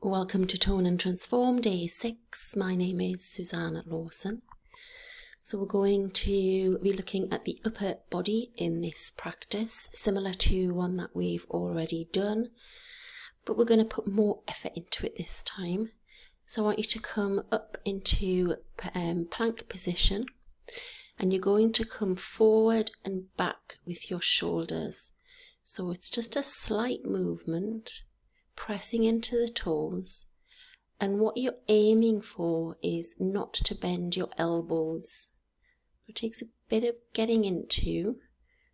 Welcome to Tone and Transform Day 6. My name is Susanna Lawson. So we're going to be looking at the upper body in this practice, similar to one that we've already done, but we're going to put more effort into it this time. So I want you to come up into plank position, and you're going to come forward and back with your shoulders. So it's just a slight movement, pressing into the toes, and what you're aiming for is not to bend your elbows. It takes a bit of getting into,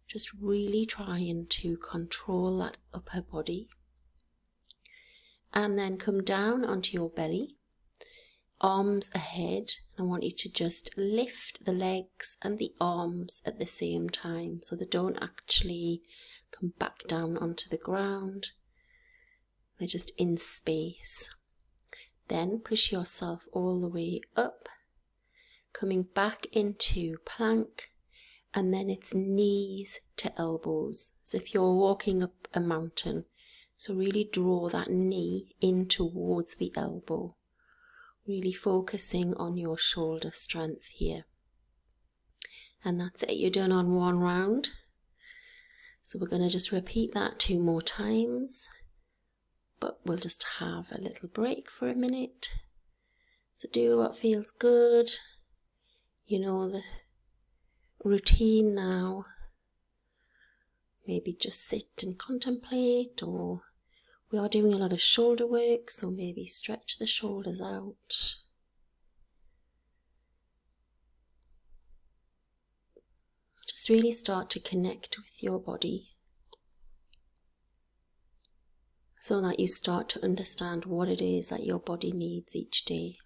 just really trying to control that upper body. And then come down onto your belly, arms ahead. I want you to just lift the legs and the arms at the same time so they don't actually come back down onto the ground. They're just in space. Then push yourself all the way up, coming back into plank, and then it's knees to elbows, as if you're walking up a mountain. So really draw that knee in towards the elbow, really focusing on your shoulder strength here. And that's it, you're done on one round. So we're going to just repeat that 2 more times. But we'll just have a little break for a minute. So do what feels good. You know the routine now. Maybe just sit and contemplate, or we are doing a lot of shoulder work, so maybe stretch the shoulders out. Just really start to connect with your body, so that you start to understand what it is that your body needs each day.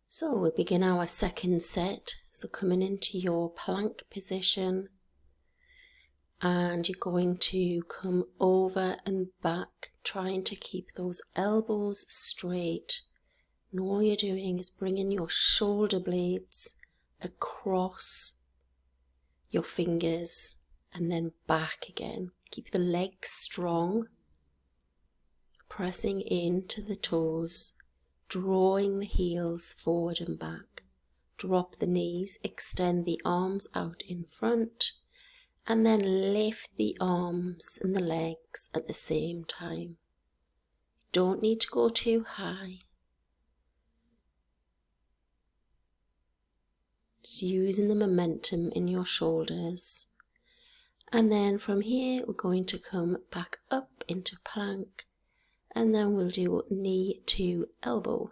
So we'll begin our second set. So coming into your plank position, and you're going to come over and back, trying to keep those elbows straight. And all you're doing is bringing your shoulder blades across your fingers and then back again. Keep the legs strong, pressing into the toes, drawing the heels forward and back. Drop the knees, extend the arms out in front, and then lift the arms and the legs at the same time. Don't need to go too high. Just using the momentum in your shoulders. And then from here we're going to come back up into plank, and then we'll do knee to elbow.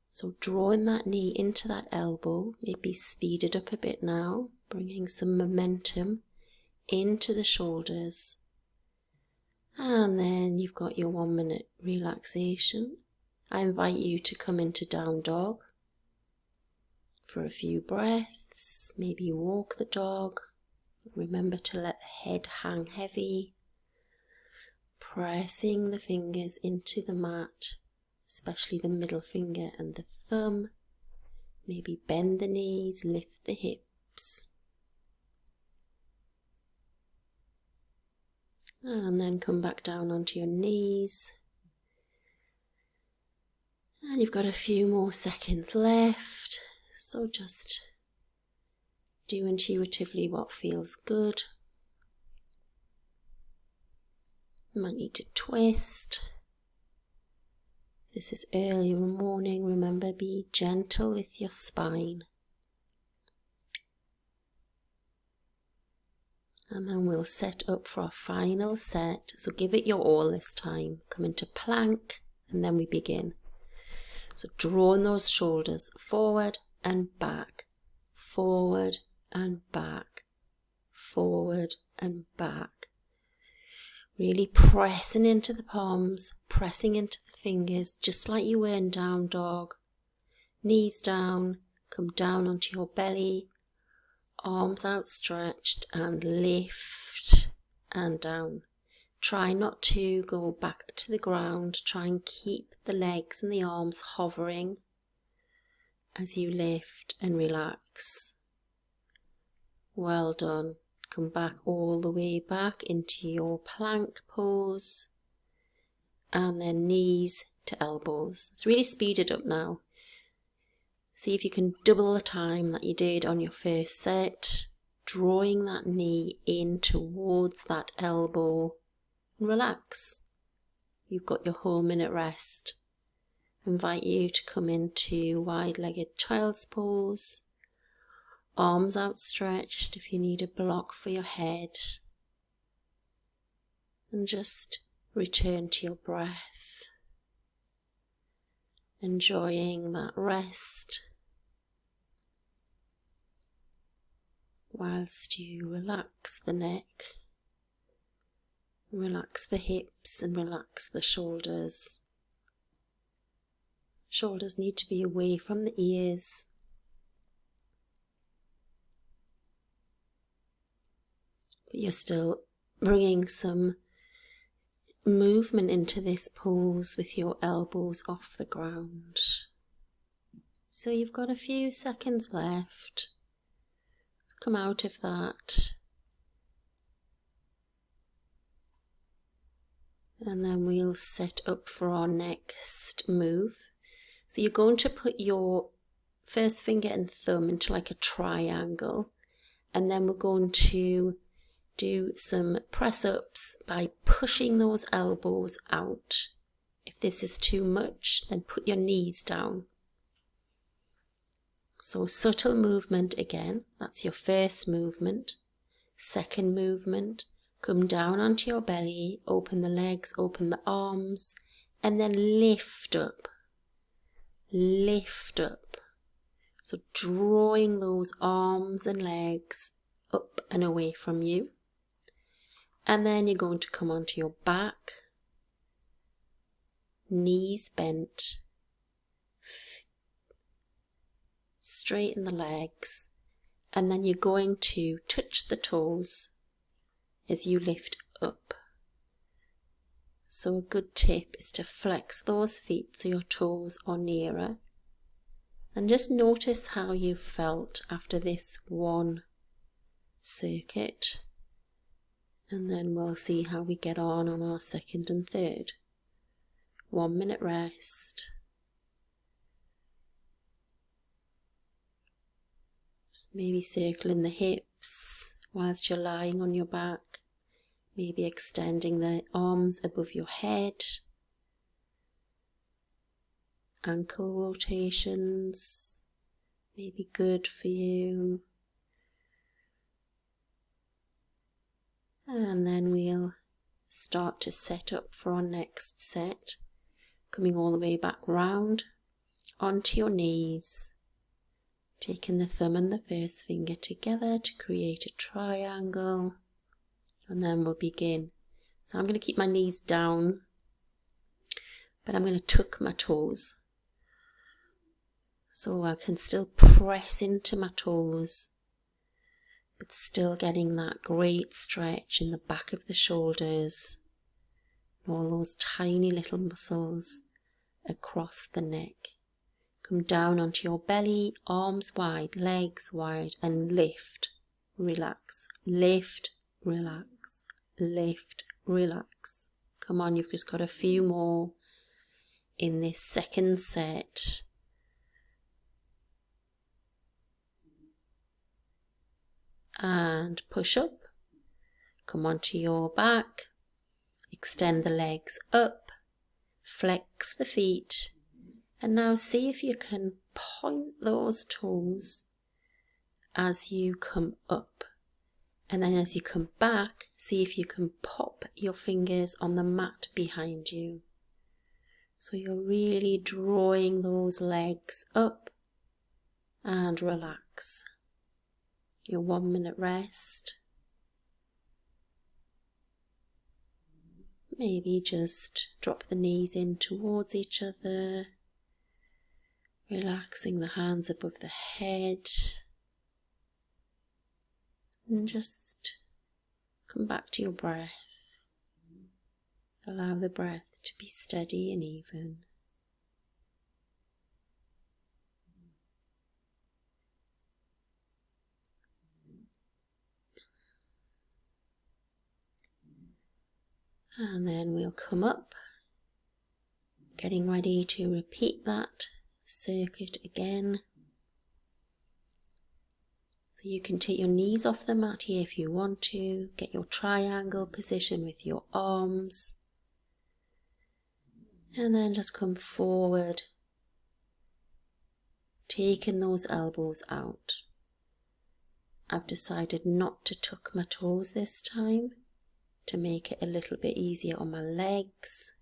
So drawing that knee into that elbow, maybe speed it up a bit now, bringing some momentum into the shoulders. And then you've got your 1 minute relaxation. I invite you to come into down dog for a few breaths, maybe walk the dog. Remember to let the head hang heavy, pressing the fingers into the mat, especially the middle finger and the thumb. Maybe bend the knees, lift the hips. And then come back down onto your knees. And you've got a few more seconds left. So just do intuitively what feels good. You might need to twist. If this is early in the morning, remember, be gentle with your spine. And then we'll set up for our final set. So give it your all this time. Come into plank, and then we begin. So drawing those shoulders forward and back, forward and back, forward and back. Really pressing into the palms, pressing into the fingers, just like you were in down dog. Knees down, come down onto your belly, arms outstretched, and lift and down. Try not to go back to the ground. Try and keep the legs and the arms hovering as you lift and relax. Well done. Come back all the way back into your plank pose. And then knees to elbows. It's really speeded up now. See if you can double the time that you did on your first set, drawing that knee in towards that elbow. And relax. You've got your whole minute rest. I invite you to come into wide-legged child's pose. Arms outstretched if you need a block for your head. And just return to your breath. Enjoying that rest whilst you relax the neck, relax the hips and relax the shoulders. Shoulders need to be away from the ears. But you're still bringing some movement into this pose with your elbows off the ground. So you've got a few seconds left. Come out of that. And then we'll set up for our next move. So you're going to put your first finger and thumb into like a triangle. And then we're going to do some press-ups by pushing those elbows out. If this is too much, then put your knees down. So subtle movement again, that's your first movement. Second movement, come down onto your belly, open the legs, open the arms, and then lift up. Lift up. So drawing those arms and legs up and away from you. And then you're going to come onto your back, knees bent, straighten the legs, and then you're going to touch the toes as you lift up. So a good tip is to flex those feet so your toes are nearer. And just notice how you felt after this one circuit. And then we'll see how we get on our second and third. 1 minute rest. Just maybe circling the hips whilst you're lying on your back. Maybe extending the arms above your head. Ankle rotations may be good for you. And then we'll start to set up for our next set. Coming all the way back round onto your knees. Taking the thumb and the first finger together to create a triangle. And then we'll begin. So I'm going to keep my knees down, but I'm going to tuck my toes. So I can still press into my toes, but still getting that great stretch in the back of the shoulders. And all those tiny little muscles across the neck. Come down onto your belly, arms wide, legs wide, and lift, relax, lift, relax, lift, relax. Come on, you've just got a few more in this second set. And push up. Come onto your back. Extend the legs up. Flex the feet. And now see if you can point those toes as you come up. And then as you come back, see if you can pop your fingers on the mat behind you. So you're really drawing those legs up and relax. Your 1 minute rest. Maybe just drop the knees in towards each other. Relaxing the hands above the head. And just come back to your breath. Allow the breath to be steady and even. And then we'll come up, getting ready to repeat that circuit again. So you can take your knees off the mat here if you want to, get your triangle position with your arms, and then just come forward, taking those elbows out. I've decided not to tuck my toes this time to make it a little bit easier on my legs.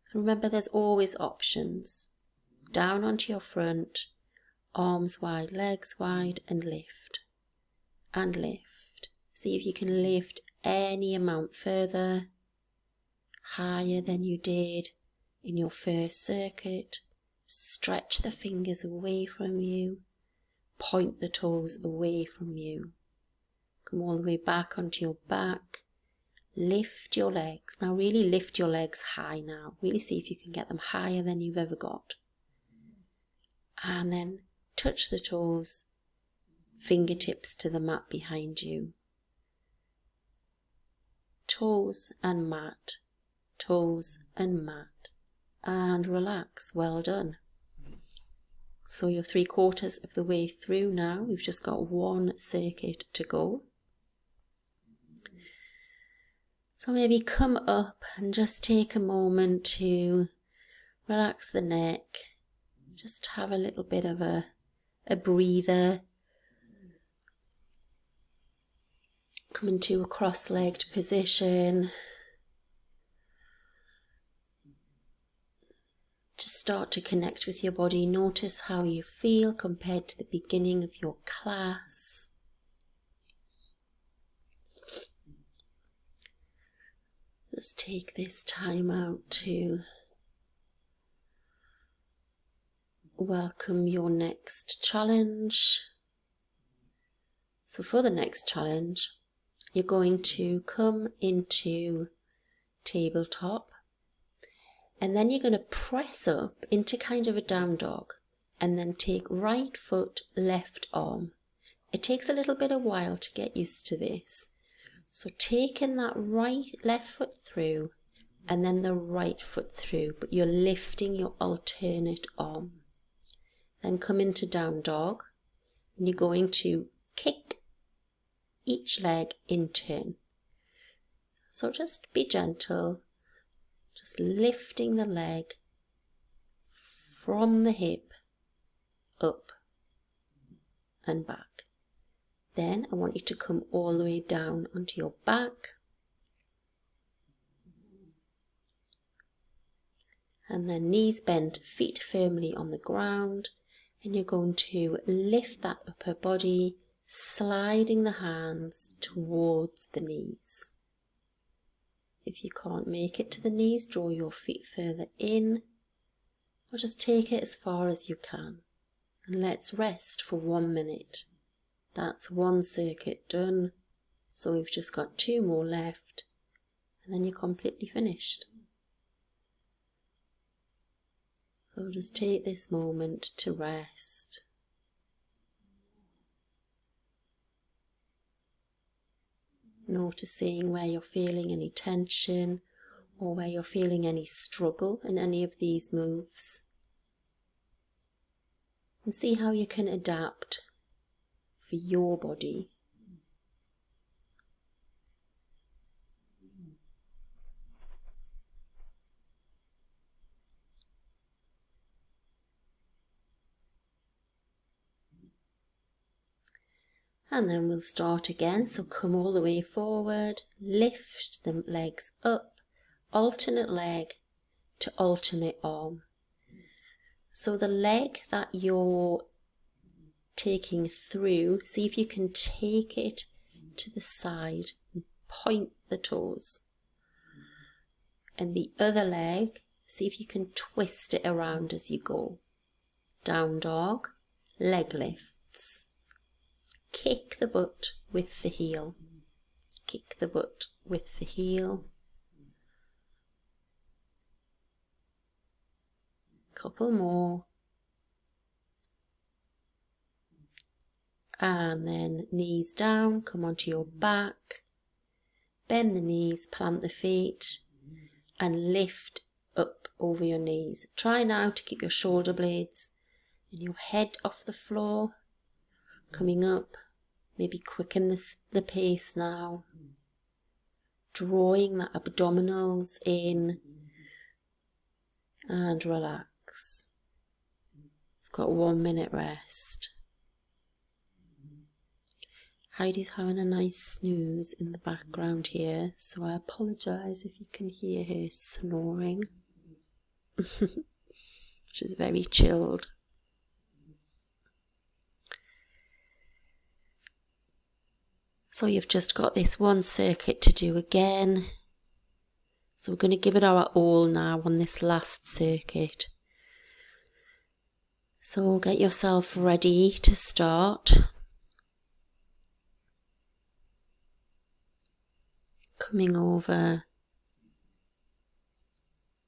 So remember, there's always options. Down onto your front, arms wide, legs wide, and lift. And lift. See if you can lift any amount further, higher than you did in your first circuit. Stretch the fingers away from you. Point the toes away from you. Come all the way back onto your back. Lift your legs. Now really lift your legs high now. Really see if you can get them higher than you've ever got. And then touch the toes, fingertips to the mat behind you. Toes and mat, toes and mat. And relax. Well done. So you're 3/4 of the way through now. We've just got one circuit to go. So maybe come up and just take a moment to relax the neck. Just have a little bit of a breather. Come into a cross-legged position. Just start to connect with your body. Notice how you feel compared to the beginning of your class. Just take this time out to welcome your next challenge. So for the next challenge, you're going to come into tabletop, and then you're going to press up into kind of a down dog, and then take right foot, left arm. It takes a little bit of a while to get used to this. So taking that left foot through, and then the right foot through, but you're lifting your alternate arm. Then come into down dog, and you're going to kick each leg in turn. So just be gentle, just lifting the leg from the hip up and back. Then I want you to come all the way down onto your back. And then knees bent, feet firmly on the ground. And you're going to lift that upper body, sliding the hands towards the knees. If you can't make it to the knees, draw your feet further in, or just take it as far as you can. And let's rest for 1 minute. That's one circuit done. So we've just got 2 more left, and then you're completely finished. So just take this moment to rest. Noticing where you're feeling any tension or where you're feeling any struggle in any of these moves. And see how you can adapt for your body. And then we'll start again. So come all the way forward, lift the legs up, alternate leg to alternate arm. So the leg that you're taking through, see if you can take it to the side and point the toes. And the other leg, see if you can twist it around as you go. Down dog, leg lifts. Kick the butt with the heel. Kick the butt with the heel. Couple more. And then knees down, come onto your back. Bend the knees, plant the feet, and lift up over your knees. Try now to keep your shoulder blades and your head off the floor. Coming up, maybe quicken the pace now. Drawing the abdominals in and relax. I've got 1 minute rest. Heidi's having a nice snooze in the background here, so I apologise if you can hear her snoring. She's very chilled. So you've just got this one circuit to do again. So we're going to give it our all now on this last circuit. So get yourself ready to start. Coming over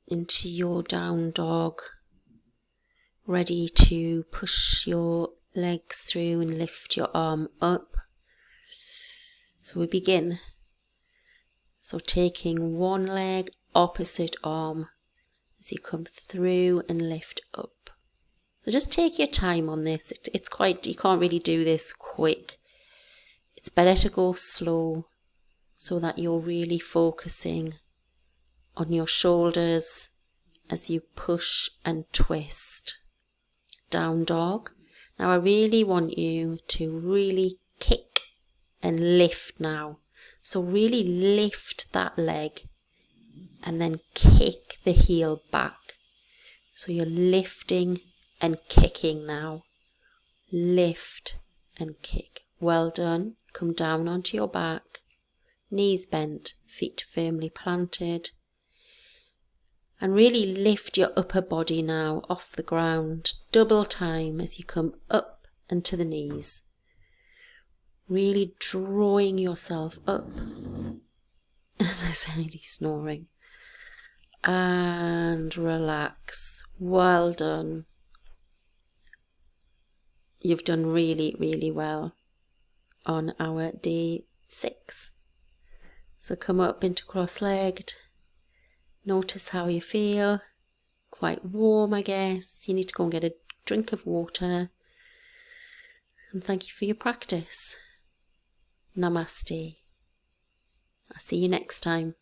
into your down dog, ready to push your legs through and lift your arm up. So we begin. So taking one leg, opposite arm, as you come through and lift up. So just take your time on this. It's quite, you can't really do this quick. It's better to go slow, so that you're really focusing on your shoulders as you push and twist. Down dog. Now I really want you to really kick and lift now. So really lift that leg and then kick the heel back. So you're lifting and kicking now. Lift and kick. Well done. Come down onto your back. Knees bent, feet firmly planted. And really lift your upper body now off the ground. Double time as you come up and to the knees. Really drawing yourself up. There's Heidi snoring. And relax. Well done. You've done really, really well on our day 6. So come up into cross-legged. Notice how you feel. Quite warm, I guess. You need to go and get a drink of water. And thank you for your practice. Namaste. I'll see you next time.